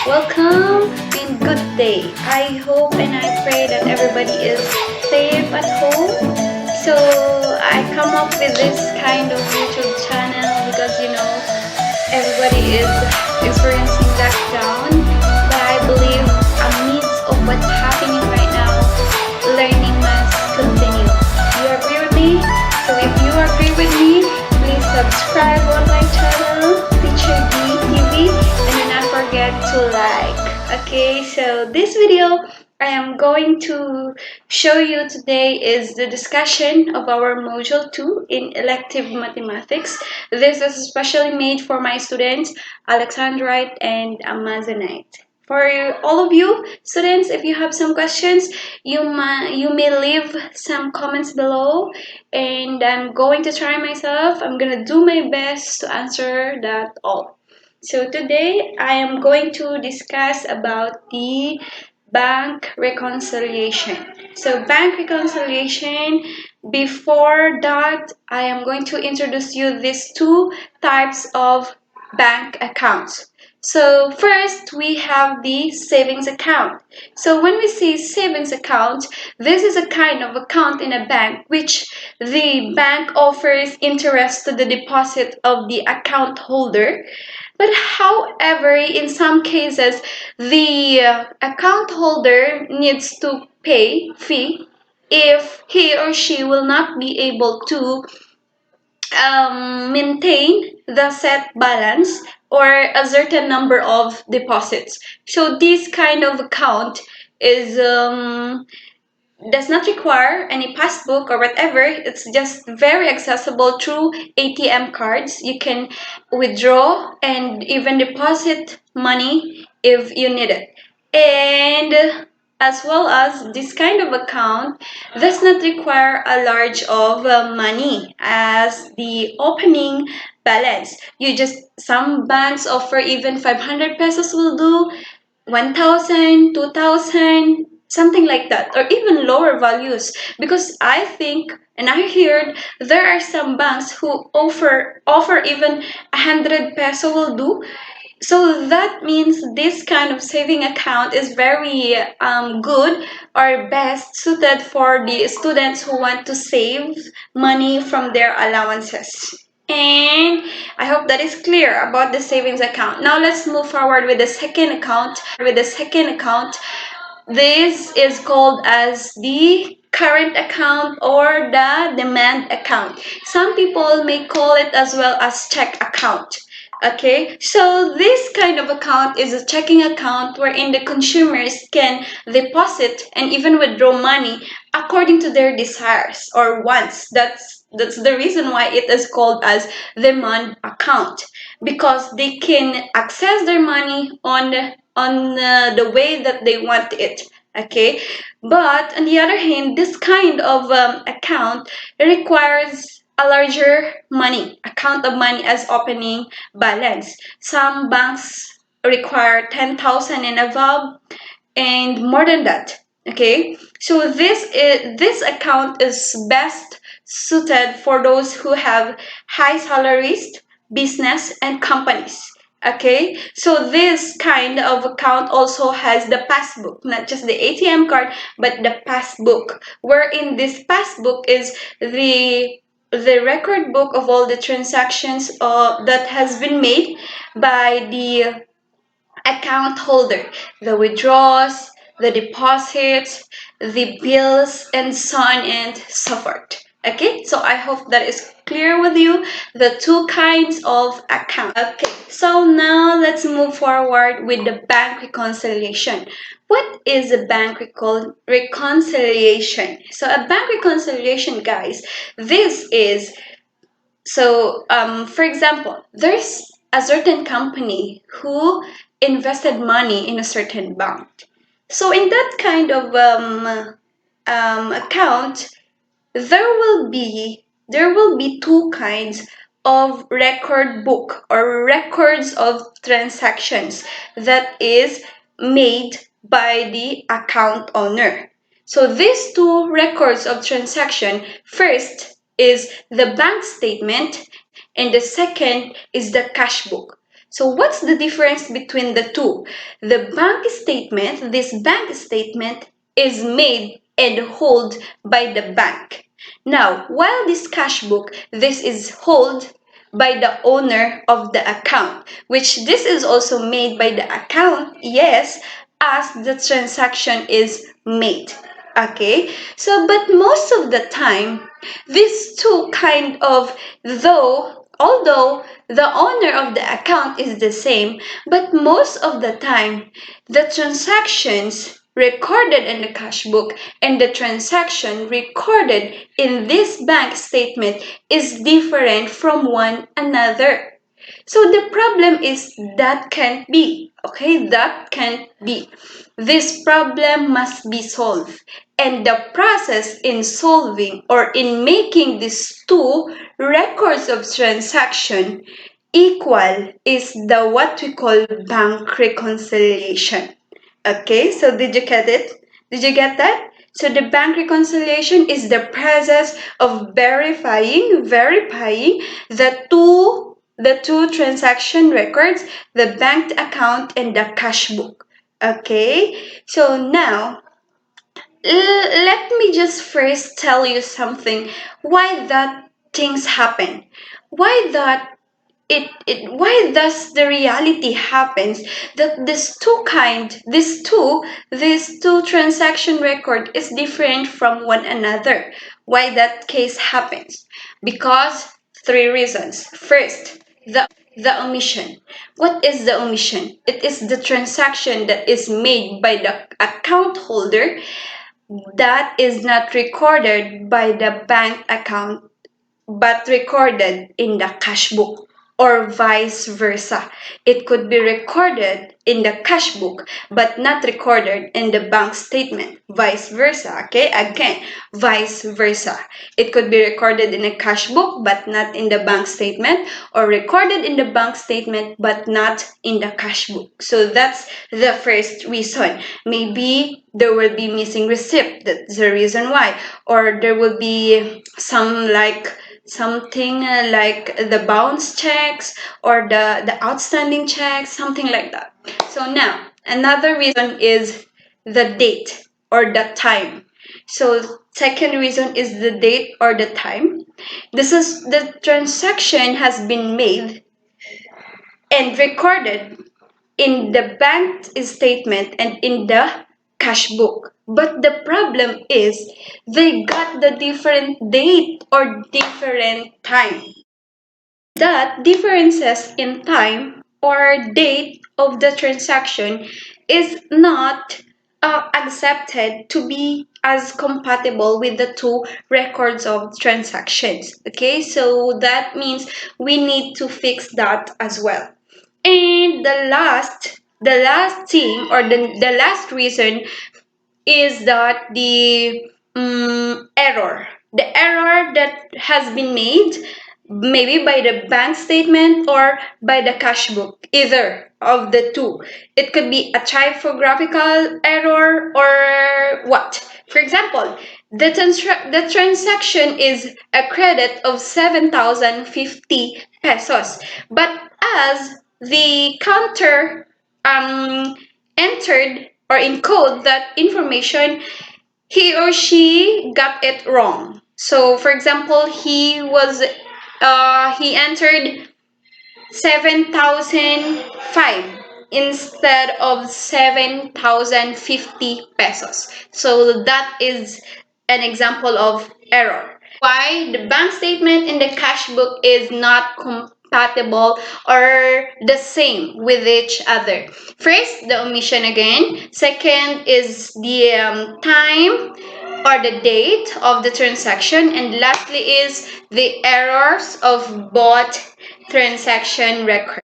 Welcome and good day. I hope and I pray that everybody is safe at home. So I come up with this kind of YouTube channel because everybody is experiencing lockdown. But I believe amidst of what's happening right now, learning must continue. You agree with me? So if you agree with me, please subscribe on my channel, Teacher D TV, and do not forget to like. Okay, so this video I am going to show you today is the discussion of our module 2 in elective mathematics. This is especially made for my students Alexandrite and Amazonite. For all of you students, if you have some questions, you may leave some comments below, and I'm going to try myself. I'm gonna do my best to answer that all. So today I am going to discuss about the bank reconciliation. So bank reconciliation, before that I am going to introduce you these two types of bank accounts. So first we have the savings account. So when we say savings account, this is a kind of account in a bank which the bank offers interest to the deposit of the account holder. But however, in some cases, the account holder needs to pay fee if he or she will not be able to maintain the set balance or a certain number of deposits. So this kind of account is does not require any passbook or whatever. It's just very accessible through ATM cards. You can withdraw and even deposit money if you need it. And as well as this kind of account does not require a large of money as the opening balance. You just Some banks offer even 500 pesos will do, 1,000, 2,000, something like that, or even lower values. Because I think and I heard there are some banks who offer even 100 peso will do. So that means this kind of saving account is very good or best suited for the students who want to save money from their allowances. And I hope that is clear about the savings account. Now let's move forward with the second account. This is called as the current account or the demand account. Some people may call it as well as check account. Okay, so this kind of account is a checking account wherein the consumers can deposit and even withdraw money according to their desires or wants. That's the reason why it is called as demand account, because they can access their money on the way that they want it. Okay, but on the other hand, this kind of account requires a larger money account of money as opening balance. Some banks require 10,000 and above and more than that. Okay, so this account is best suited for those who have high salaries, business and companies. Okay, so this kind of account also has the passbook, not just the ATM card but the passbook, wherein this passbook is the record book of all the transactions that has been made by the account holder, the withdrawals, the deposits, the bills, and so on and so forth. Okay, so I hope that is clear with you, the two kinds of account. Okay, so now let's move forward with the bank reconciliation. What is a bank reconciliation? So a bank reconciliation, guys, this is for example, there's a certain company who invested money in a certain bank. So in that kind of account, there will be two kinds of record book or records of transactions that is made by the account owner. So these two records of transaction, first is the bank statement and the second is the cash book. So what's the difference between the two? The bank statement, this bank statement is made and held by the bank. Now, while this cash book, this is held by the owner of the account, which this is also made by the account, yes, as the transaction is made. Okay, so but most of the time, these two kind of, although the owner of the account is the same, but most of the time, the transactions recorded in the cash book and the transaction recorded in this bank statement is different from one another. So the problem is that can't be. Okay, that can't be. This problem must be solved. And the process in solving or in making these two records of transaction equal is the what we call bank reconciliation. Okay, so did you get it? Did you get that? So the bank reconciliation is the process of verifying the two transaction records, the bank account and the cash book. Okay, so now let me just first tell you something why that things happen. Why that why does the reality happens that these two transaction record is different from one another? Why that case happens? Because three reasons. First, the omission. What is the omission? It is the transaction that is made by the account holder that is not recorded by the bank account but recorded in the cash book, or vice versa. It could be recorded in the cash book but not recorded in the bank statement. Vice versa. Okay, again, vice versa. It could be recorded in a cash book but not in the bank statement, or recorded in the bank statement but not in the cash book. So that's the first reason. Maybe there will be missing receipt. That's the reason why. Or there will be something like the bounce checks or the outstanding checks, something like that. So now another reason is the date or the time. So second reason is the date or the time. This is the transaction has been made and recorded in the bank statement and in the cash book. But the problem is they got the different date or different time. That differences in time or date of the transaction is not accepted to be as compatible with the two records of transactions. Okay, so that means we need to fix that as well. And the last thing or the last reason is that the error that has been made maybe by the bank statement or by the cash book, either of the two. It could be a typographical error or what. For example, the transaction is a credit of 7,050 pesos, but as the counter entered or encode that information, he or she got it wrong. So, for example, he entered 7,005 instead of 7,050 pesos. So that is an example of error. Why the bank statement and the cash book is not compatible or the same with each other. First, the omission again. Second is the time or the date of the transaction. And lastly is the errors of both transaction records.